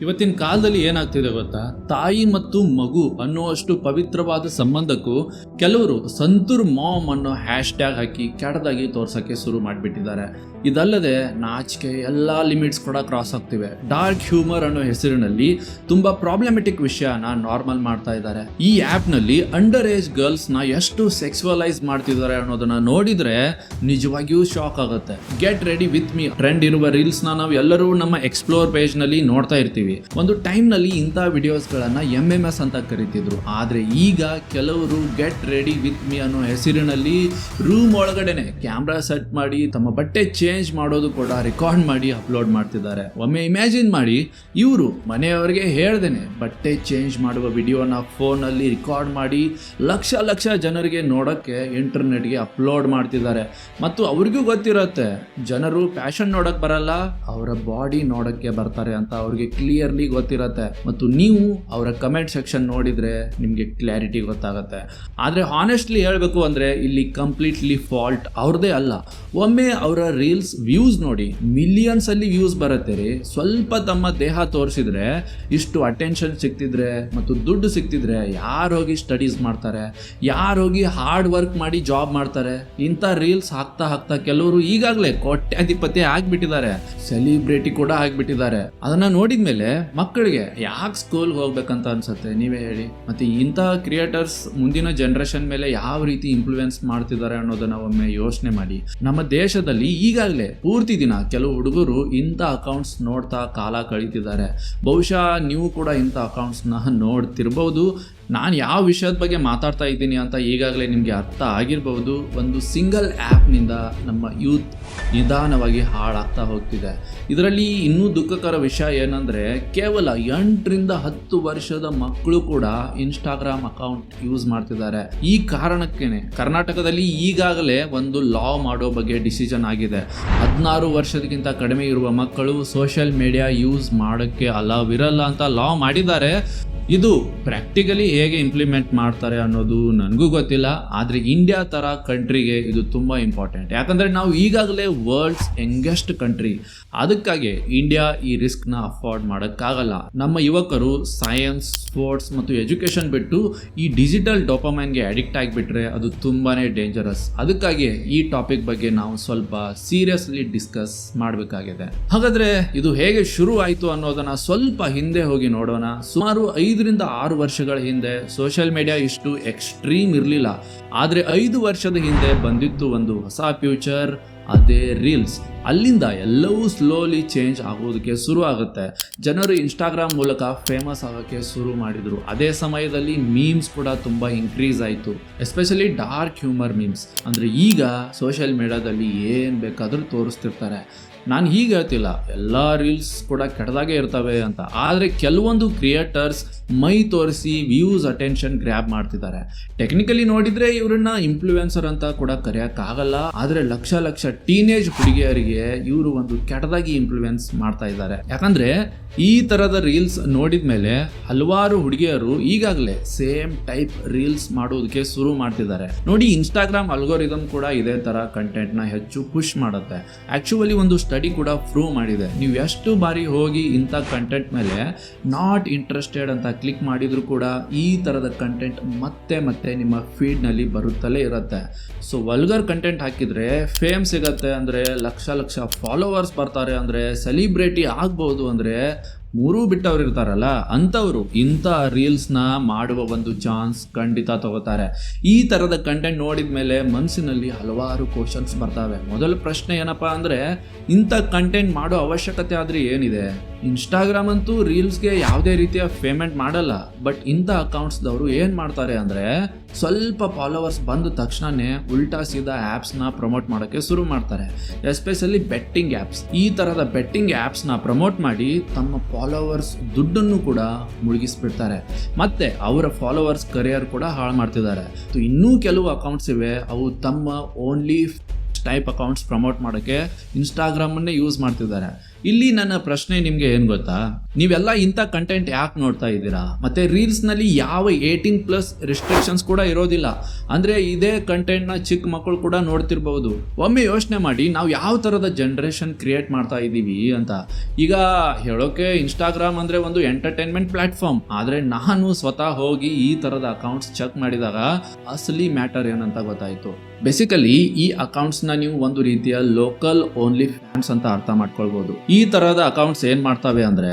ಇವತ್ತಿನ ಕಾಲದಲ್ಲಿ ಏನಾಗ್ತಿದೆ ಗೊತ್ತಾ, ತಾಯಿ ಮತ್ತು ಮಗು ಅನ್ನುವಷ್ಟು ಪವಿತ್ರವಾದ ಸಂಬಂಧಕ್ಕೂ ಕೆಲವರು ಸಂತೂರ್ ಮಾಮ್ ಅನ್ನೋ ಹ್ಯಾಶ್ ಟ್ಯಾಗ್ ಹಾಕಿ ಕೆಟ್ಟದಾಗಿ ತೋರ್ಸಕ್ಕೆ ಶುರು ಮಾಡಿಬಿಟ್ಟಿದ್ದಾರೆ. ಇದಲ್ಲದೆ ನಾಚಿಕೆ ಎಲ್ಲ ಲಿಮಿಟ್ಸ್ ಕೂಡ ಕ್ರಾಸ್ ಆಗ್ತಿವೆ. ಡಾರ್ಕ್ ಹ್ಯೂಮರ್ ಅನ್ನೋ ಹೆಸರಿನಲ್ಲಿ ತುಂಬಾ ಪ್ರಾಬ್ಲಮೆಟಿಕ್ ವಿಷಯನ ನಾರ್ಮಲ್ ಮಾಡ್ತಾ ಇದ್ದಾರೆ. ಈ ಆಪ್ ನಲ್ಲಿ ಅಂಡರ್ ಏಜ್ ಗರ್ಲ್ಸ್ ನ ಎಷ್ಟು ಸೆಕ್ಸುವಲೈಸ್ ಮಾಡ್ತಿದ್ದಾರೆ ಅನ್ನೋದನ್ನ ನೋಡಿದ್ರೆ ನಿಜವಾಗಿಯೂ ಶಾಕ್ ಆಗುತ್ತೆ. Get ready with me trend ಇರುವ ರೀಲ್ಸ್ ನಾವು ಎಲ್ಲರೂ ನಮ್ಮ ಎಕ್ಸ್ಪ್ಲೋರ್ ಪೇಜ್ ನಲ್ಲಿ ನೋಡ್ತಾ ಇರ್ತೀವಿ. ಒಂದು ಟೈಮ್ ನಲ್ಲಿ ಇಂಥ ವಿಡಿಯೋಸ್ ಗಳನ್ನ MMS ಅಂತ ಕರೀತಿದ್ರು. ಆದ್ರೆ ಈಗ ಕೆಲವರು ಗೆಟ್ ರೆಡಿ ವಿತ್ ಮೀ ಅನ್ನೋ ಹೆಸರಿನಲ್ಲಿ ರೂಮ್ ಒಳಗಡೆನೆ ಕ್ಯಾಮ್ರಾ ಸೆಟ್ ಮಾಡಿ ತಮ್ಮ ಬಟ್ಟೆ ಚೇಂಜ್ ಮಾಡೋದು ಕೂಡ ರೆಕಾರ್ಡ್ ಮಾಡಿ ಅಪ್ಲೋಡ್ ಮಾಡ್ತಿದ್ದಾರೆ. ಒಮ್ಮೆ ಇಮ್ಯಾಜಿನ್ ಮಾಡಿ, ಇವರು ಮನೆಯವರಿಗೆ ಹೇಳ್ದೇನೆ ಬಟ್ಟೆ ಚೇಂಜ್ ಮಾಡುವ ವಿಡಿಯೋನ ಫೋನಲ್ಲಿ ರೆಕಾರ್ಡ್ ಮಾಡಿ ಲಕ್ಷ ಲಕ್ಷ ಜನರಿಗೆ ನೋಡೋಕ್ಕೆ ಇಂಟರ್ನೆಟ್ಗೆ ಅಪ್ಲೋಡ್ ಮಾಡ್ತಿದ್ದಾರೆ. ಮತ್ತು ಅವ್ರಿಗೂ ಗೊತ್ತಿರುತ್ತೆ, ಜನರು ಫ್ಯಾಷನ್ ನೋಡಕ್ ಬರಲ್ಲ, ಅವರ ಬಾಡಿ ನೋಡಕ್ಕೆ ಬರ್ತಾರೆ ಅಂತ ಅವ್ರಿಗೆ ಕ್ಲಿಯರ್ಲಿ ಗೊತ್ತಿರುತ್ತೆ. ಮತ್ತು ನೀವು ಅವರ ಕಮೆಂಟ್ ಸೆಕ್ಷನ್ ನೋಡಿದ್ರೆ ನಿಮಗೆ ಕ್ಲಾರಿಟಿ ಗೊತ್ತಾಗುತ್ತೆ. ಆದರೆ ಹಾನೆಸ್ಟ್ಲಿ ಹೇಳಬೇಕು ಅಂದರೆ ಇಲ್ಲಿ ಕಂಪ್ಲೀಟ್ಲಿ ಫಾಲ್ಟ್ ಅವ್ರದೇ ಅಲ್ಲ. ಒಮ್ಮೆ ಅವರ ರೀಲ್ಸ್ ವ್ಯೂಸ್ ನೋಡಿ, ಮಿಲಿಯನ್ಸ್ ಅಲ್ಲಿ ವ್ಯೂಸ್ ಬರುತ್ತೆ ರೀ. ಸ್ವಲ್ಪ ತಮ್ಮ ದೇಹ ತೋರಿಸಿದ್ರೆ, ಇಷ್ಟು ಅಟೆನ್ಷನ್ ಸಿಗ್ತಿದ್ರೆ ಮತ್ತು ದುಡ್ಡು ಸಿಗ್ತಿದ್ರೆ ಯಾರು ಹೋಗಿ ಸ್ಟಡೀಸ್ ಮಾಡ್ತಾರೆ, ಯಾರು ಹೋಗಿ ಹಾರ್ಡ್ ವರ್ಕ್ ಮಾಡಿ ಜಾಬ್ ಮಾಡ್ತಾರೆ? ಇಂಥ ರೀಲ್ಸ್ ಹಾಕ್ತಾ ಹಾಕ್ತಾ ಕೆಲವರು ಈಗಾಗಲೇ ಕೋಟ್ಯಾಧಿಪತಿ ಆಗ್ಬಿಟ್ಟಿದ್ದಾರೆ, ಸೆಲಿಬ್ರಿಟಿ ಕೂಡ ಆಗ್ಬಿಟ್ಟಿದ್ದಾರೆ. ಅದನ್ನ ನೋಡಿದ್ಮೇಲೆ ಮಕ್ಕಳಿಗೆ ಯಾಕೆ ಸ್ಕೂಲ್ಗೆ ಹೋಗ್ಬೇಕಂತ ಅನ್ಸುತ್ತೆ, ನೀವೇ ಹೇಳಿ. ಮತ್ತೆ ಇಂಥ ಕ್ರಿಯೇಟರ್ಸ್ ಮುಂದಿನ ಜನರೇಷನ್ ಮೇಲೆ ಯಾವ ರೀತಿ ಇನ್ಫ್ಲೂಯೆನ್ಸ್ ಮಾಡ್ತಿದ್ದಾರೆ ಅನ್ನೋದನ್ನ ಒಮ್ಮೆ ಯೋಚನೆ ಮಾಡಿ. ನಮ್ಮ ದೇಶದಲ್ಲಿ ಈಗಾಗಲೇ ಪೂರ್ತಿ ದಿನ ಕೆಲವು ಹುಡುಗರು ಇಂಥ ಅಕೌಂಟ್ಸ್ ನೋಡ್ತಾ ಕಾಲ ಕಳೀತಿದ್ದಾರೆ. ಬಹುಶಃ ನೀವು ಕೂಡ ಇಂಥ ಅಕೌಂಟ್ಸ್ನ ನೋಡ್ತಿರ್ಬೋದು. ನಾನು ಯಾವ ವಿಷಯದ ಬಗ್ಗೆ ಮಾತಾಡ್ತಾ ಇದ್ದೀನಿ ಅಂತ ಈಗಾಗಲೇ ನಿಮಗೆ ಅರ್ಥ ಆಗಿರಬಹುದು. ಒಂದು ಸಿಂಗಲ್ ಆ್ಯಪ್ನಿಂದ ನಮ್ಮ ಯೂತ್ ನಿಧಾನವಾಗಿ ಹಾಳಾಗ್ತಾ ಹೋಗ್ತಿದೆ. ಇದರಲ್ಲಿ ಇನ್ನೂ ದುಃಖಕರ ವಿಷಯ ಏನಂದರೆ, ಕೇವಲ 8ರಿಂದ 10 ವರ್ಷದ ಮಕ್ಕಳು ಕೂಡ ಇನ್ಸ್ಟಾಗ್ರಾಮ್ ಅಕೌಂಟ್ ಯೂಸ್ ಮಾಡ್ತಿದ್ದಾರೆ. ಈ ಕಾರಣಕ್ಕೇನೆ ಕರ್ನಾಟಕದಲ್ಲಿ ಈಗಾಗಲೇ ಒಂದು ಲಾ ಮಾಡೋ ಬಗ್ಗೆ ಡಿಸಿಷನ್ ಆಗಿದೆ. 16 ವರ್ಷದಕ್ಕಿಂತ ಕಡಿಮೆ ಇರುವ ಮಕ್ಕಳು ಸೋಷಿಯಲ್ ಮೀಡಿಯಾ ಯೂಸ್ ಮಾಡೋಕ್ಕೆ ಅಲೌವ್ ಇರಲ್ಲ ಅಂತ ಲಾ ಮಾಡಿದ್ದಾರೆ. ಇದು ಪ್ರಾಕ್ಟಿಕಲಿ ಹೇಗೆ ಇಂಪ್ಲಿಮೆಂಟ್ ಮಾಡ್ತಾರೆ ಅನ್ನೋದು ನನಗೂ ಗೊತ್ತಿಲ್ಲ. ಆದರೆ ಇಂಡಿಯಾ ಥರ ಕಂಟ್ರಿಗೆ ಇದು ತುಂಬ ಇಂಪಾರ್ಟೆಂಟ್. ಯಾಕಂದರೆ ನಾವು ಈಗಾಗಲೇ ವರ್ಲ್ಡ್ಸ್ ಯಂಗೆಸ್ಟ್ ಕಂಟ್ರಿ. ಅದಕ್ಕಾಗಿ ಇಂಡಿಯಾ ಈ ರಿಸ್ಕ್ನ ಅಫೋರ್ಡ್ ಮಾಡೋಕ್ಕಾಗಲ್ಲ. ನಮ್ಮ ಯುವಕರು ಸೈನ್ಸ್, ಸ್ಪೋರ್ಟ್ಸ್ ಮತ್ತು ಎಜುಕೇಷನ್ ಬಿಟ್ಟು ಈ ಡಿಜಿಟಲ್ ಡೋಪಮೈನ್ಗೆ ಅಡಿಕ್ಟ್ ಆಗಿಬಿಟ್ರೆ ಅದು ತುಂಬಾ ಡೇಂಜರಸ್. ಅದಕ್ಕಾಗಿ ಈ ಟಾಪಿಕ್ ಬಗ್ಗೆ ನಾವು ಸ್ವಲ್ಪ ಸೀರಿಯಸ್ಲಿ ಡಿಸ್ಕಸ್ ಮಾಡಬೇಕಾಗಿದೆ. ಹಾಗಾದರೆ ಇದು ಹೇಗೆ ಶುರು ಆಯಿತು ಅನ್ನೋದನ್ನು ಸ್ವಲ್ಪ ಹಿಂದೆ ಹೋಗಿ ನೋಡೋಣ. ಸುಮಾರು 5ರಿಂದ 6 ವರ್ಷಗಳ ಹಿಂದೆ ಸೋಷಿಯಲ್ ಮೀಡಿಯಾ ಇಷ್ಟು ಎಕ್ಸ್ಟ್ರೀಮ್ ಇರಲಿಲ್ಲ. ಆದರೆ 5 ವರ್ಷದ ಹಿಂದೆ ಬಂದಿತ್ತು ಒಂದು ಹೊಸ ಫ್ಯೂಚರ್, ಅದೇ ರೀಲ್ಸ್. ಅಲ್ಲಿಂದ ಎಲ್ಲವೂ ಸ್ಲೋಲಿ ಚೇಂಜ್ ಆಗೋದಕ್ಕೆ ಶುರು ಆಗುತ್ತೆ. ಜನರು ಇನ್ಸ್ಟಾಗ್ರಾಮ್ ಮೂಲಕ ಫೇಮಸ್ ಆಗೋಕ್ಕೆ ಶುರು ಮಾಡಿದರು. ಅದೇ ಸಮಯದಲ್ಲಿ ಮೀಮ್ಸ್ ಕೂಡ ತುಂಬ ಇನ್ಕ್ರೀಸ್ ಆಯಿತು, ಎಸ್ಪೆಷಲಿ ಡಾರ್ಕ್ ಹ್ಯೂಮರ್ ಮೀಮ್ಸ್. ಅಂದರೆ ಈಗ ಸೋಷಿಯಲ್ ಮೀಡಿಯಾದಲ್ಲಿ ಏನು ಬೇಕಾದರೂ ತೋರಿಸ್ತಿರ್ತಾರೆ. ನಾನು ಹೀಗೆ ಹೇಳ್ತಿಲ್ಲ ಎಲ್ಲ ರೀಲ್ಸ್ ಕೂಡ ಕೆಟ್ಟದಾಗೆ ಇರ್ತವೆ ಅಂತ, ಆದರೆ ಕೆಲವೊಂದು ಕ್ರಿಯೇಟರ್ಸ್ ಮೈ ತೋರಿಸಿ ವ್ಯೂಸ್ ಅಟೆನ್ಷನ್ ಗ್ರ್ಯಾಬ್ ಮಾಡ್ತಿದ್ದಾರೆ. ಟೆಕ್ನಿಕಲಿ ನೋಡಿದರೆ ಇವ್ರನ್ನ ಇನ್ಫ್ಲೂಯೆನ್ಸರ್ ಅಂತ ಕೂಡ ಕರೆಯೋಕ್ಕಾಗಲ್ಲ. ಆದರೆ ಲಕ್ಷ ಲಕ್ಷ ಟೀನೇಜ್ ಹುಡುಗಿಯರಿಗೆ ಇವರು ಒಂದು ಕೆಟ್ಟದಾಗಿ ಇನ್ಫ್ಲೂಯೆನ್ಸ್ ಮಾಡ್ತಾ ಇದ್ದಾರೆ. ಯಾಕಂದರೆ ಈ ಥರದ ರೀಲ್ಸ್ ನೋಡಿದ ಮೇಲೆ ಹಲವಾರು ಹುಡುಗಿಯರು ಈಗಾಗಲೇ ಸೇಮ್ ಟೈಪ್ ರೀಲ್ಸ್ ಮಾಡೋದಕ್ಕೆ ಶುರು ಮಾಡ್ತಿದ್ದಾರೆ. ನೋಡಿ, ಇನ್ಸ್ಟಾಗ್ರಾಮ್ ಅಲ್ಗೋರಿದಮ್ ಕೂಡ ಇದೇ ಥರ ಕಂಟೆಂಟ್ನ ಹೆಚ್ಚು ಪುಷ್ ಮಾಡುತ್ತೆ. ಆ್ಯಕ್ಚುಲಿ ಒಂದು ಸ್ಟಡಿ ಕೂಡ ಪ್ರೂವ್ ಮಾಡಿದೆ, ನೀವು ಎಷ್ಟು ಬಾರಿ ಹೋಗಿ ಇಂಥ ಕಂಟೆಂಟ್ ಮೇಲೆ ನಾಟ್ ಇಂಟ್ರೆಸ್ಟೆಡ್ ಅಂತ ಕ್ಲಿಕ್ ಮಾಡಿದ್ರು ಕೂಡ ಈ ಥರದ ಕಂಟೆಂಟ್ ಮತ್ತೆ ಮತ್ತೆ ನಿಮ್ಮ ಫೀಡ್ನಲ್ಲಿ ಬರುತ್ತಲೇ ಇರುತ್ತೆ. ಸೊ ವಲ್ಗರ್ ಕಂಟೆಂಟ್ ಹಾಕಿದರೆ ಫೇಮ್ ಸಿಗತ್ತೆ, ಅಂದರೆ ಲಕ್ಷ ಲಕ್ಷ ಫಾಲೋವರ್ಸ್ ಬರ್ತಾರೆ, ಅಂದರೆ ಸೆಲಿಬ್ರಿಟಿ ಆಗ್ಬೋದು, ಅಂದರೆ ಮೂರೂ ಬಿಟ್ಟವ್ರು ಇರ್ತಾರಲ್ಲ ಅಂಥವ್ರು ಇಂಥ ರೀಲ್ಸ್ನ ಮಾಡುವ ಒಂದು ಚಾನ್ಸ್ ಖಂಡಿತ ತಗೋತಾರೆ. ಈ ಥರದ ಕಂಟೆಂಟ್ ನೋಡಿದ ಮೇಲೆ ಮನಸ್ಸಿನಲ್ಲಿ ಹಲವಾರು ಕ್ವಶನ್ಸ್ ಬರ್ತವೆ. ಮೊದಲ ಪ್ರಶ್ನೆ ಏನಪ್ಪ ಅಂದರೆ, ಇಂಥ ಕಂಟೆಂಟ್ ಮಾಡೋ ಅವಶ್ಯಕತೆ ಆದರೆ ಏನಿದೆ? ಇನ್ಸ್ಟಾಗ್ರಾಮ್ ಅಂತೂ ರೀಲ್ಸ್ಗೆ ಯಾವುದೇ ರೀತಿಯ ಪೇಮೆಂಟ್ ಮಾಡಲ್ಲ. ಬಟ್ ಇಂಥ ಅಕೌಂಟ್ಸ್ದವರು ಏನು ಮಾಡ್ತಾರೆ ಅಂದರೆ, ಸ್ವಲ್ಪ ಫಾಲೋವರ್ಸ್ ಬಂದ ತಕ್ಷಣವೇ ಉಲ್ಟಾ ಸೀದಾ ಆ್ಯಪ್ಸ್ನ ಪ್ರಮೋಟ್ ಮಾಡೋಕ್ಕೆ ಶುರು ಮಾಡ್ತಾರೆ. Especially betting apps. ಈ ಥರದ ಬೆಟ್ಟಿಂಗ್ ಆ್ಯಪ್ಸ್ನ ಪ್ರಮೋಟ್ ಮಾಡಿ ತಮ್ಮ ಫಾಲೋವರ್ಸ್ ದುಡ್ಡನ್ನು ಕೂಡ ಮುಳುಗಿಸ್ಬಿಡ್ತಾರೆ. ಮತ್ತು ಅವರ ಫಾಲೋವರ್ಸ್ ಕರಿಯರ್ ಕೂಡ ಹಾಳು ಮಾಡ್ತಿದ್ದಾರೆ. ಇನ್ನೂ ಕೆಲವು ಅಕೌಂಟ್ಸ್ ಇವೆ, ಅವು ತಮ್ಮ ಓನ್ಲಿ ಟೈಪ್ ಅಕೌಂಟ್ಸ್ ಪ್ರಮೋಟ್ ಮಾಡೋಕ್ಕೆ ಇನ್ಸ್ಟಾಗ್ರಾಮನ್ನೇ ಯೂಸ್ ಮಾಡ್ತಿದ್ದಾರೆ. ಇಲ್ಲಿ ನನ್ನ ಪ್ರಶ್ನೆ ನಿಮಗೆ ಏನು ಗೊತ್ತಾ, ನೀವೆಲ್ಲ ಇಂಥ ಕಂಟೆಂಟ್ ಯಾಕೆ ನೋಡ್ತಾ ಇದ್ದೀರಾ? ಮತ್ತೆ ರೀಲ್ಸ್ನಲ್ಲಿ ಯಾವ 18+ ರಿಸ್ಟ್ರಿಕ್ಷನ್ಸ್ ಕೂಡ ಇರೋದಿಲ್ಲ. ಅಂದರೆ ಇದೇ ಕಂಟೆಂಟ್ನ ಚಿಕ್ಕ ಮಕ್ಕಳು ಕೂಡ ನೋಡ್ತಿರ್ಬೋದು. ಒಮ್ಮೆ ಯೋಚನೆ ಮಾಡಿ, ನಾವು ಯಾವ ಥರದ ಜನ್ರೇಷನ್ ಕ್ರಿಯೇಟ್ ಮಾಡ್ತಾ ಇದ್ದೀವಿ ಅಂತ. ಈಗ ಹೇಳೋಕೆ ಇನ್ಸ್ಟಾಗ್ರಾಮ್ ಅಂದರೆ ಒಂದು ಎಂಟರ್ಟೈನ್ಮೆಂಟ್ ಪ್ಲಾಟ್ಫಾರ್ಮ್, ಆದರೆ ನಾನು ಸ್ವತಃ ಹೋಗಿ ಈ ಥರದ ಅಕೌಂಟ್ಸ್ ಚೆಕ್ ಮಾಡಿದಾಗ ಅಸಲಿ ಮ್ಯಾಟರ್ ಏನಂತ ಗೊತ್ತಾಯಿತು. ಬೇಸಿಕಲಿ ಈ ಅಕೌಂಟ್ಸ್ನ ನೀವು ಒಂದು ರೀತಿಯ ಲೋಕಲ್ ಓನ್ಲಿ ಫ್ಯಾನ್ಸ್ ಅಂತ ಅರ್ಥ ಮಾಡ್ಕೊಳ್ಬೋದು. ಈ ಥರದ ಅಕೌಂಟ್ಸ್ ಏನು ಮಾಡ್ತವೆ ಅಂದರೆ,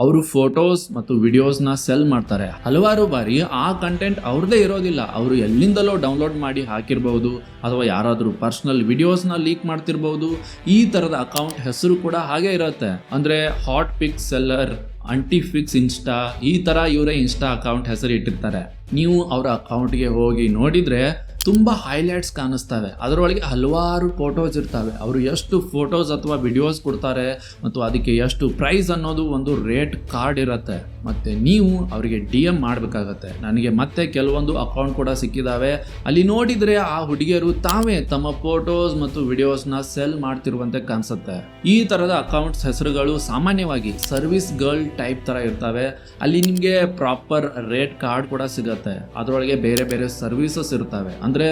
ಅವರು ಫೋಟೋಸ್ ಮತ್ತು ವಿಡಿಯೋಸ್ನ ಸೆಲ್ ಮಾಡ್ತಾರೆ. ಹಲವಾರು ಬಾರಿ ಆ ಕಂಟೆಂಟ್ ಅವ್ರದ್ದೇ ಇರೋದಿಲ್ಲ, ಅವರು ಎಲ್ಲಿಂದಲೋ ಡೌನ್ಲೋಡ್ ಮಾಡಿ ಹಾಕಿರ್ಬೋದು, ಅಥವಾ ಯಾರಾದರೂ ಪರ್ಸನಲ್ ವಿಡಿಯೋಸ್ನ ಲೀಕ್ ಮಾಡ್ತಿರ್ಬೋದು. ಈ ಥರದ ಅಕೌಂಟ್ ಹೆಸರು ಕೂಡ ಹಾಗೆ ಇರುತ್ತೆ. ಅಂದರೆ ಹಾಟ್ ಪಿಕ್ ಸೆಲ್ಲರ್, ಅಂಟಿಫಿಕ್ಸ್ ಇನ್ಸ್ಟಾ, ಈ ಥರ ಇವರೇ ಇನ್ಸ್ಟಾ ಅಕೌಂಟ್ ಹೆಸರು ಇಟ್ಟಿರ್ತಾರೆ. ನೀವು ಅವರ ಅಕೌಂಟ್ಗೆ ಹೋಗಿ ನೋಡಿದರೆ ತುಂಬ ಹೈಲೈಟ್ಸ್ ಕಾಣಿಸ್ತವೆ. ಅದರೊಳಗೆ ಹಲವಾರು ಫೋಟೋಸ್ ಇರ್ತವೆ. ಅವರು ಎಷ್ಟು ಫೋಟೋಸ್ ಅಥವಾ ವಿಡಿಯೋಸ್ ಕೊಡ್ತಾರೆ ಮತ್ತು ಅದಕ್ಕೆ ಎಷ್ಟು ಪ್ರೈಸ್ ಅನ್ನೋದು ಒಂದು ರೇಟ್ ಕಾರ್ಡ್ ಇರುತ್ತೆ. ಮತ್ತು ನೀವು ಅವರಿಗೆ DM ಮಾಡಬೇಕಾಗತ್ತೆ. ನನಗೆ ಮತ್ತೆ ಕೆಲವೊಂದು ಅಕೌಂಟ್ ಕೂಡ ಸಿಕ್ಕಿದ್ದಾವೆ. ಅಲ್ಲಿ ನೋಡಿದರೆ ಆ ಹುಡುಗಿಯರು ತಾವೇ ತಮ್ಮ ಫೋಟೋಸ್ ಮತ್ತು ವಿಡಿಯೋಸ್ನ ಸೆಲ್ ಮಾಡ್ತಿರುವಂತೆ ಕಾಣಿಸುತ್ತೆ. ಈ ಥರದ ಅಕೌಂಟ್ಸ್ ಹೆಸರುಗಳು ಸಾಮಾನ್ಯವಾಗಿ ಸರ್ವಿಸ್ ಗರ್ಲ್ ಟೈಪ್ ಥರ ಇರ್ತವೆ. ಅಲ್ಲಿ ನಿಮಗೆ ಪ್ರಾಪರ್ ರೇಟ್ ಕಾರ್ಡ್ ಕೂಡ ಸಿಗುತ್ತೆ. ಅದರೊಳಗೆ ಬೇರೆ ಬೇರೆ ಸರ್ವಿಸಸ್ ಇರ್ತವೆ. ಅಂದರೆ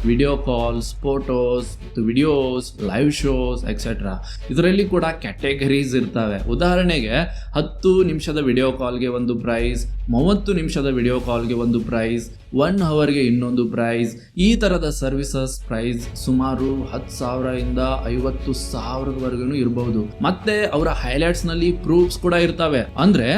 video calls, photos, videos, live shows etcetera. ಇದರಲ್ಲಿ ಕೂಡ ಕ್ಯಾಟಗರೀಸ್ ಇರ್ತವೆ. ಉದಾಹರಣೆಗೆ 10 ನಿಮಿಷದ ವಿಡಿಯೋ ಕಾಲ್ಗೆ ಒಂದು ಪ್ರೈಸ್, 30 ನಿಮಿಷದ ವಿಡಿಯೋ ಕಾಲ್ಗೆ ಒಂದು ಪ್ರೈಸ್, 1 ಅವರ್ಗೆ ಇನ್ನೊಂದು ಪ್ರೈಸ್. ಈ ಥರದ ಸರ್ವಿಸಸ್ ಪ್ರೈಸ್ ಸುಮಾರು 10,000 ಇಂದ 50,000ವರೆಗೂ ಇರಬಹುದು. ಮತ್ತೆ ಅವರ ಹೈಲೈಟ್ಸ್ನಲ್ಲಿ ಪ್ರೂಫ್ಸ್ ಕೂಡ ಇರ್ತವೆ. ಅಂದರೆ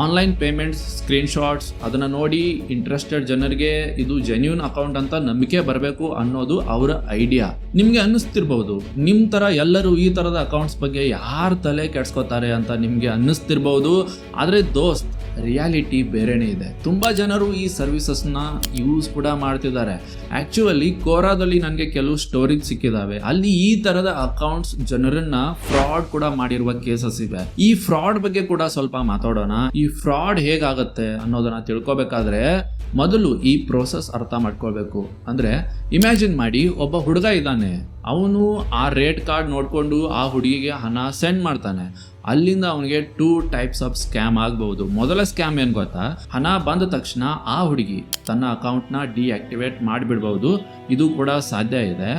ಆನ್ಲೈನ್ ಪೇಮೆಂಟ್ಸ್ ಸ್ಕ್ರೀನ್ಶಾಟ್ಸ್, ಅದನ್ನು ನೋಡಿ ಇಂಟ್ರೆಸ್ಟೆಡ್ ಜನರಿಗೆ ಇದು ಜೆನ್ಯೂನ್ ಅಕೌಂಟ್ ಅಂತ ನಂಬಿಕೆ ಬರಬೇಕು ಅನ್ನೋದು ಅವರ ಐಡಿಯಾ. ನಿಮಗೆ ಅನ್ನಿಸ್ತಿರ್ಬೋದು, ನಿಮ್ಮ ಥರ ಎಲ್ಲರೂ ಈ ಥರದ ಅಕೌಂಟ್ಸ್ ಬಗ್ಗೆ ಯಾರು ತಲೆ ಕೆಡ್ಸ್ಕೊತಾರೆ ಅಂತ ನಿಮಗೆ ಅನ್ನಿಸ್ತಿರ್ಬೋದು. ಆದರೆ ದೋಸ್ತ್, ರಿಯಾಲಿಟಿ ಬೇರೆನೇ ಇದೆ. ತುಂಬ ಜನರು ಈ ಸರ್ವಿಸಸ್ನ ಯೂಸ್ ಕೂಡ ಮಾಡ್ತಿದ್ದಾರೆ. ಆ್ಯಕ್ಚುಲಿ ಕೋರಾದಲ್ಲಿ ನನಗೆ ಕೆಲವು ಸ್ಟೋರೀಸ್ ಸಿಕ್ಕಿದ್ದಾವೆ. ಅಲ್ಲಿ ಈ ಥರದ ಅಕೌಂಟ್ಸ್ ಜನರನ್ನ ಫ್ರಾಡ್ ಕೂಡ ಮಾಡಿರುವ ಕೇಸಸ್ ಇವೆ. ಈ ಫ್ರಾಡ್ ಬಗ್ಗೆ ಕೂಡ ಸ್ವಲ್ಪ ಮಾತಾಡೋಣ. ಈ ಫ್ರಾಡ್ ಹೇಗಾಗುತ್ತೆ ಅನ್ನೋದನ್ನ ತಿಳ್ಕೊಬೇಕಾದ್ರೆ ಮೊದಲು ಈ ಪ್ರೋಸೆಸ್ ಅರ್ಥ ಮಾಡ್ಕೊಳ್ಬೇಕು. ಅಂದರೆ ಇಮ್ಯಾಜಿನ್ ಮಾಡಿ, ಒಬ್ಬ ಹುಡುಗ ಇದ್ದಾನೆ, ಅವನು ಆ ರೇಟ್ ಕಾರ್ಡ್ ನೋಡಿಕೊಂಡು ಆ ಹುಡುಗಿಗೆ ಹಣ ಸೆಂಡ್ ಮಾಡ್ತಾನೆ. ಅಲ್ಲಿಂದ ಅವನಿಗೆ 2 ಟೈಪ್ಸ್ ಆಫ್ ಸ್ಕ್ಯಾಮ್ ಆಗ್ಬಹುದು. ಮೊದಲ ಸ್ಕ್ಯಾಮ್ ಏನು ಗೊತ್ತಾ? ಹಣ ಬಂದ ತಕ್ಷಣ ಆ ಹುಡುಗಿ ತನ್ನ ಅಕೌಂಟ್ನ ಡಿಆಕ್ಟಿವೇಟ್ ಮಾಡಿಬಿಡ್ಬಹುದು. ಇದು ಕೂಡ ಸಾಧ್ಯ ಇದೆ.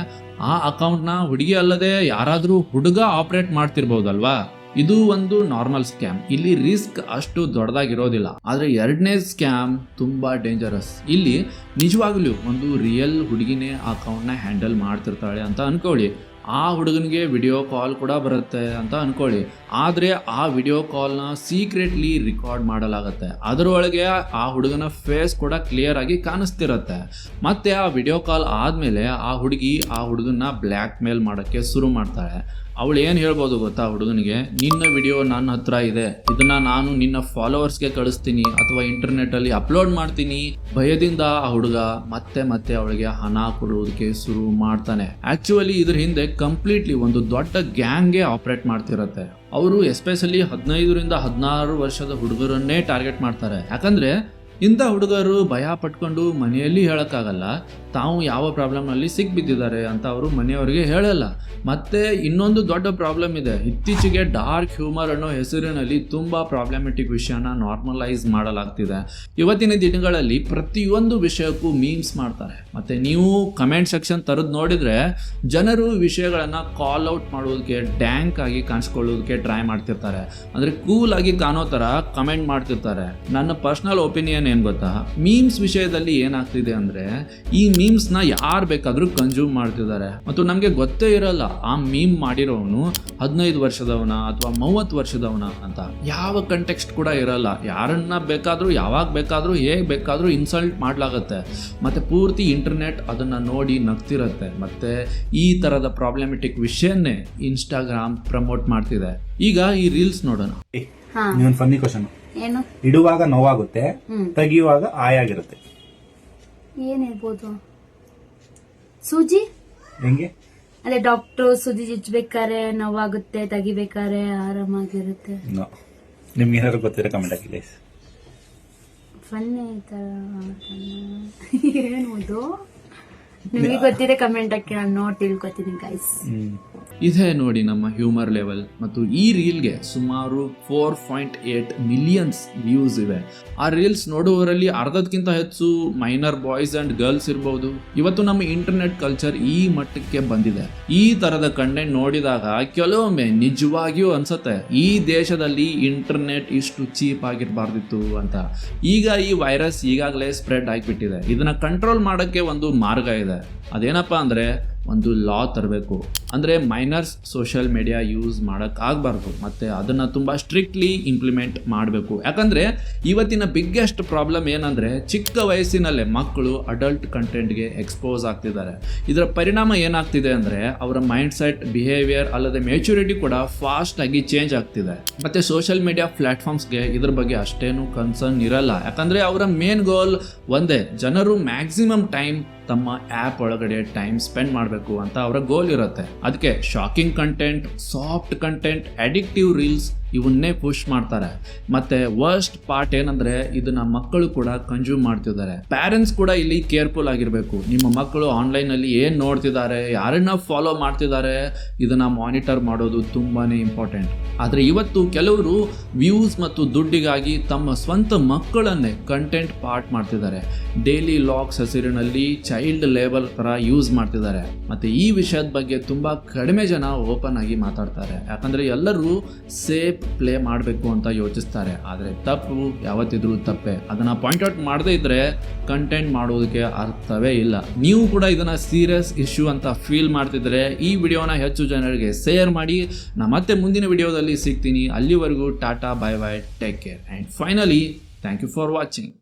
ಆ ಅಕೌಂಟ್ನ ಹುಡುಗಿ ಅಲ್ಲದೆ ಯಾರಾದರೂ ಹುಡುಗ ಆಪರೇಟ್ ಮಾಡ್ತಿರ್ಬೋದಲ್ವಾ. ಇದು ಒಂದು ನಾರ್ಮಲ್ ಸ್ಕ್ಯಾಮ್. ಇಲ್ಲಿ ರಿಸ್ಕ್ ಅಷ್ಟು ದೊಡ್ಡದಾಗಿರೋದಿಲ್ಲ. ಆದರೆ ಎರಡನೇ ಸ್ಕ್ಯಾಮ್ ತುಂಬ ಡೇಂಜರಸ್. ಇಲ್ಲಿ ನಿಜವಾಗ್ಲೂ ಒಂದು ರಿಯಲ್ ಹುಡುಗಿನೇ ಆ ಅಕೌಂಟ್ನ ಹ್ಯಾಂಡಲ್ ಮಾಡ್ತಿರ್ತಾಳೆ ಅಂತ ಅನ್ಕೊಳ್ಳಿ. ಆ ಹುಡುಗನಿಗೆ ವಿಡಿಯೋ ಕಾಲ್ ಕೂಡ ಬರುತ್ತೆ ಅಂತ ಅನ್ಕೊಳ್ಳಿ. ಆದರೆ ಆ ವಿಡಿಯೋ ಕಾಲ್ನ ಸೀಕ್ರೆಟ್ಲಿ ರೆಕಾರ್ಡ್ ಮಾಡಲಾಗುತ್ತೆ. ಅದರೊಳಗೆ ಆ ಹುಡುಗನ ಫೇಸ್ ಕೂಡ ಕ್ಲಿಯರ್ ಆಗಿ ಕಾಣಿಸ್ತಿರತ್ತೆ. ಮತ್ತೆ ಆ ವಿಡಿಯೋ ಕಾಲ್ ಆದಮೇಲೆ ಆ ಹುಡುಗಿ ಆ ಹುಡುಗನ ಬ್ಲ್ಯಾಕ್ ಮೇಲ್ ಮಾಡೋಕ್ಕೆ ಶುರು ಮಾಡ್ತಾಳೆ. ಅವಳು ಏನು ಹೇಳ್ಬೋದು ಗೊತ್ತಾ ಹುಡುಗನಿಗೆ? ನಿನ್ನ ವಿಡಿಯೋ ನನ್ನ ಹತ್ರ ಇದೆ, ಇದನ್ನ ನಾನು ನಿನ್ನ ಫಾಲೋವರ್ಸ್ಗೆ ಕಳಿಸ್ತೀನಿ ಅಥವಾ ಇಂಟರ್ನೆಟ್ಟಲ್ಲಿ ಅಪ್ಲೋಡ್ ಮಾಡ್ತೀನಿ. ಭಯದಿಂದ ಆ ಹುಡುಗ ಮತ್ತೆ ಮತ್ತೆ ಅವಳಿಗೆ ಹಣ ಕೊಡುವುದಕ್ಕೆ ಶುರು ಮಾಡ್ತಾನೆ. ಆಕ್ಚುಲಿ ಇದ್ರ ಹಿಂದೆ ಕಂಪ್ಲೀಟ್ಲಿ ಒಂದು ದೊಡ್ಡ ಗ್ಯಾಂಗ್ಗೆ ಆಪರೇಟ್ ಮಾಡ್ತಿರತ್ತೆ. ಅವರು ಎಸ್ಪೆಷಲಿ 15ರಿಂದ 16 ವರ್ಷದ ಹುಡುಗರನ್ನೇ ಟಾರ್ಗೆಟ್ ಮಾಡ್ತಾರೆ. ಯಾಕಂದ್ರೆ ಇಂಥ ಹುಡುಗರು ಭಯ ಪಟ್ಕೊಂಡು ಮನೆಯಲ್ಲಿ ಹೇಳೋಕ್ಕಾಗಲ್ಲ, ತಾವು ಯಾವ ಪ್ರಾಬ್ಲಮ್ನಲ್ಲಿ ಸಿಕ್ಬಿದ್ದಿದ್ದಾರೆ ಅಂತ ಅವರು ಮನೆಯವರಿಗೆ ಹೇಳಲ್ಲ. ಮತ್ತು ಇನ್ನೊಂದು ದೊಡ್ಡ ಪ್ರಾಬ್ಲಮ್ ಇದೆ. ಇತ್ತೀಚೆಗೆ ಡಾರ್ಕ್ ಹ್ಯೂಮರ್ ಅನ್ನೋ ಹೆಸರಿನಲ್ಲಿ ತುಂಬ ಪ್ರಾಬ್ಲಮೆಟಿಕ್ ವಿಷಯನ ನಾರ್ಮಲೈಸ್ ಮಾಡಲಾಗ್ತಿದೆ. ಇವತ್ತಿನ ದಿನಗಳಲ್ಲಿ ಪ್ರತಿಯೊಂದು ವಿಷಯಕ್ಕೂ ಮೀಮ್ಸ್ ಮಾಡ್ತಾರೆ. ಮತ್ತು ನೀವು ಕಮೆಂಟ್ ಸೆಕ್ಷನ್ ತರದು ನೋಡಿದರೆ ಜನರು ವಿಷಯಗಳನ್ನು ಕಾಲ್ ಔಟ್ ಮಾಡೋದಕ್ಕೆ, ಡ್ಯಾಂಕ್ ಆಗಿ ಕಾಣಿಸ್ಕೊಳ್ಳೋದಕ್ಕೆ ಟ್ರೈ ಮಾಡ್ತಿರ್ತಾರೆ. ಅಂದರೆ ಕೂಲ್ ಆಗಿ ಕಾಣೋ ಥರ ಕಮೆಂಟ್ ಮಾಡ್ತಿರ್ತಾರೆ. ನನ್ನ ಪರ್ಸ್ನಲ್ ಒಪಿನಿಯನ್ ಏನು ಗೊತ್ತಾ? ಮೀಮ್ಸ್ ವಿಷಯದಲ್ಲಿ ಏನಾಗ್ತಿದೆ ಅಂದರೆ, ಈ ಮೀಮ್ಸ್ನ ಯಾರು ಬೇಕಾದರೂ ಕನ್ಸ್ಯೂಮ್ ಮಾಡ್ತಿದ್ದಾರೆ ಮತ್ತು ನಮಗೆ ಗೊತ್ತೇ ಇರಲ್ಲ ಆ ಮೀಮ್ ಮಾಡಿರೋನು 15 ವರ್ಷದವನ ಅಥವಾ 30 ವರ್ಷದವನ ಅಂತ. ಯಾವ ಕಂಟೆಕ್ಸ್ಟ್ ಕೂಡ ಇರಲ್ಲ. ಯಾರನ್ನ ಬೇಕಾದರೂ ಯಾವಾಗ ಬೇಕಾದರೂ ಹೇಗೆ ಬೇಕಾದರೂ ಇನ್ಸಲ್ಟ್ ಮಾಡಲಾಗತ್ತೆ. ಮತ್ತು ಪೂರ್ತಿ ಇಂಟರ್ನೆಟ್ ಅದನ್ನು ನೋಡಿ ನಗ್ತಿರತ್ತೆ. ಮತ್ತು ಈ ಥರದ ಪ್ರಾಬ್ಲಮೆಟಿಕ್ ವಿಷಯನ್ನೇ ಇನ್ಸ್ಟಾಗ್ರಾಮ್ ಪ್ರಮೋಟ್ ಮಾಡ್ತಿದೆ. ಈಗ ಈ ರೀಲ್ಸ್ ನೋಡೋಣ. ನೀವೊಂದು ಫನ್ನಿ ಕ್ವಶನ್. ಏನು? ಇಡುವಾಗ ನೋವಾಗುತ್ತೆ, ತೆಗಿಯುವಾಗ ಆಯಾಗಿರುತ್ತೆ. ಏನಿರ್ಬೋದು? ಸೂಜಿ? ಹೆಂಗೆ? ಅದೇ ಡಾಕ್ಟರ್ ಸೂಜಿ ಚುಚ್ಬೇಕಾರೆ ನೋವಾಗುತ್ತೆ, ತೆಗಿಬೇಕಾರೆ ಆರಾಮಾಗಿರುತ್ತೆ. ನಿಮ್ಗೆ ಏನಾದ್ರು ಗೊತ್ತಿರೋ ಕಮೆಂಟ್ ಹಾಕಿ ಗೈಸ್. ಫನ್ನಿ ತರ ಏನು ನಿಮಗೆ ಗೊತ್ತಿದೆ ಕಮೆಂಟ್ ಹಾಕಿ, ನಾನು ನೋಡಿ ತಿಳ್ಕೊತೀನಿ ಗೈಸ್. ಇದೇ ನೋಡಿ ನಮ್ಮ ಹ್ಯೂಮರ್ ಲೆವೆಲ್. ಮತ್ತು ಈ ರೀಲ್ಗೆ ಸುಮಾರು 4.8 ಮಿಲಿಯನ್ಸ್ ವ್ಯೂಸ್ ಇವೆ. ಆ ರೀಲ್ಸ್ ನೋಡುವವರಲ್ಲಿ ಅರ್ಧಕ್ಕಿಂತ ಹೆಚ್ಚು ಮೈನರ್ ಬಾಯ್ಸ್ ಅಂಡ್ ಗರ್ಲ್ಸ್ ಇರಬಹುದು. ಇವತ್ತು ನಮ್ಮ ಇಂಟರ್ನೆಟ್ ಕಲ್ಚರ್ ಈ ಮಟ್ಟಕ್ಕೆ ಬಂದಿದೆ. ಈ ತರದ ಕಂಟೆಂಟ್ ನೋಡಿದಾಗ ಕೆಲವೊಮ್ಮೆ ನಿಜವಾಗಿಯೂ ಅನ್ಸುತ್ತೆ ಈ ದೇಶದಲ್ಲಿ ಇಂಟರ್ನೆಟ್ ಇಷ್ಟು ಚೀಪ್ ಆಗಿರಬಾರ್ದಿತ್ತು ಅಂತ. ಈಗ ಈ ವೈರಸ್ ಈಗಾಗಲೇ ಸ್ಪ್ರೆಡ್ ಆಗಿಬಿಟ್ಟಿದೆ. ಇದನ್ನ ಕಂಟ್ರೋಲ್ ಮಾಡೋಕ್ಕೆ ಒಂದು ಮಾರ್ಗ ಇದೆ. ಅದೇನಪ್ಪ ಅಂದರೆ ಒಂದು ಲಾ ತರಬೇಕು. ಅಂದರೆ ಮೈನರ್ಸ್ ಸೋಷಿಯಲ್ ಮೀಡಿಯಾ ಯೂಸ್ ಮಾಡೋಕ್ಕಾಗಬಾರ್ದು ಮತ್ತು ಅದನ್ನು ತುಂಬ ಸ್ಟ್ರಿಕ್ಟ್ಲಿ ಇಂಪ್ಲಿಮೆಂಟ್ ಮಾಡಬೇಕು. ಯಾಕಂದರೆ ಇವತ್ತಿನ ಬಿಗ್ಗೆಸ್ಟ್ ಪ್ರಾಬ್ಲಮ್ ಏನಂದರೆ ಚಿಕ್ಕ ವಯಸ್ಸಿನಲ್ಲೇ ಮಕ್ಕಳು ಅಡಲ್ಟ್ ಕಂಟೆಂಟ್ಗೆ ಎಕ್ಸ್ಪೋಸ್ ಆಗ್ತಿದ್ದಾರೆ. ಇದರ ಪರಿಣಾಮ ಏನಾಗ್ತಿದೆ ಅಂದರೆ ಅವರ ಮೈಂಡ್ ಸೆಟ್, ಬಿಹೇವಿಯರ್ ಅಲ್ಲದೆ ಮೆಚುರಿಟಿ ಕೂಡ ಫಾಸ್ಟಾಗಿ ಚೇಂಜ್ ಆಗ್ತಿದೆ. ಮತ್ತು ಸೋಷಿಯಲ್ ಮೀಡಿಯಾ ಪ್ಲ್ಯಾಟ್ಫಾರ್ಮ್ಸ್ಗೆ ಇದ್ರ ಬಗ್ಗೆ ಅಷ್ಟೇನು ಕನ್ಸರ್ನ್ ಇರಲ್ಲ. ಯಾಕಂದರೆ ಅವರ ಮೇನ್ ಗೋಲ್ ಒಂದೇ, ಜನರು ಮ್ಯಾಕ್ಸಿಮಮ್ ಟೈಮ್ ತಮ್ಮ ಆ್ಯಪ್ ಒಳಗಡೆ ಟೈಮ್ ಸ್ಪೆಂಡ್ ಮಾಡಬೇಕು ಅಂತ ಅವರ ಗೋಲ್ ಇರುತ್ತೆ. ಅದಕ್ಕೆ shocking content, soft content, addictive reels ಇವನ್ನೇ ಪುಷ್ ಮಾಡ್ತಾರೆ. ಮತ್ತೆ ವರ್ಸ್ಟ್ ಪಾರ್ಟ್ ಏನಂದ್ರೆ ಇದನ್ನ ಮಕ್ಕಳು ಕೂಡ ಕನ್ಸ್ಯೂಮ್ ಮಾಡ್ತಿದ್ದಾರೆ. ಪ್ಯಾರೆಂಟ್ಸ್ ಕೂಡ ಇಲ್ಲಿ ಕೇರ್ಫುಲ್ ಆಗಿರಬೇಕು. ನಿಮ್ಮ ಮಕ್ಕಳು ಆನ್ಲೈನಲ್ಲಿ ಏನು ನೋಡ್ತಿದ್ದಾರೆ, ಯಾರನ್ನ ಫಾಲೋ ಮಾಡ್ತಿದ್ದಾರೆ, ಇದನ್ನ ಮಾನಿಟರ್ ಮಾಡೋದು ತುಂಬಾನೇ ಇಂಪಾರ್ಟೆಂಟ್. ಆದರೆ ಇವತ್ತು ಕೆಲವರು ವ್ಯೂಸ್ ಮತ್ತು ದುಡ್ಡಿಗಾಗಿ ತಮ್ಮ ಸ್ವಂತ ಮಕ್ಕಳನ್ನೇ ಕಂಟೆಂಟ್ ಪಾರ್ಟ್ ಮಾಡ್ತಿದ್ದಾರೆ. ಡೈಲಿ ಲಾಗ್ಸ್ ಹೆಸರಿನಲ್ಲಿ ಚೈಲ್ಡ್ ಲೇಬಲ್ ಥರ ಯೂಸ್ ಮಾಡ್ತಿದ್ದಾರೆ. ಮತ್ತು ಈ ವಿಷಯದ ಬಗ್ಗೆ ತುಂಬ ಕಡಿಮೆ ಜನ ಓಪನ್ ಆಗಿ ಮಾತಾಡ್ತಾರೆ. ಯಾಕಂದರೆ ಎಲ್ಲರೂ ಸೇಫ್ ಪ್ಲೇ ಮಾಡಬೇಕು ಅಂತ ಯೋಚಿಸ್ತಾರೆ. ಆದರೆ ತಪ್ಪು ಯಾವತ್ತಿದ್ರೂ ತಪ್ಪೆ. ಅದನ್ನು ಪಾಯಿಂಟ್ ಔಟ್ ಮಾಡದೇ ಇದ್ದರೆ ಕಂಟೆಂಟ್ ಮಾಡೋದಕ್ಕೆ ಅರ್ಥವೇ ಇಲ್ಲ. ನೀವು ಕೂಡ ಇದನ್ನು ಸೀರಿಯಸ್ ಇಶ್ಯೂ ಅಂತ ಫೀಲ್ ಮಾಡ್ತಿದ್ರೆ ಈ ವಿಡಿಯೋನ ಹೆಚ್ಚು ಜನರಿಗೆ ಶೇರ್ ಮಾಡಿ. ನಾನು ಮತ್ತೆ ಮುಂದಿನ ವಿಡಿಯೋದಲ್ಲಿ ಸಿಗ್ತೀನಿ. ಅಲ್ಲಿವರೆಗೂ tata, bye bye, take care and finally thank you for watching.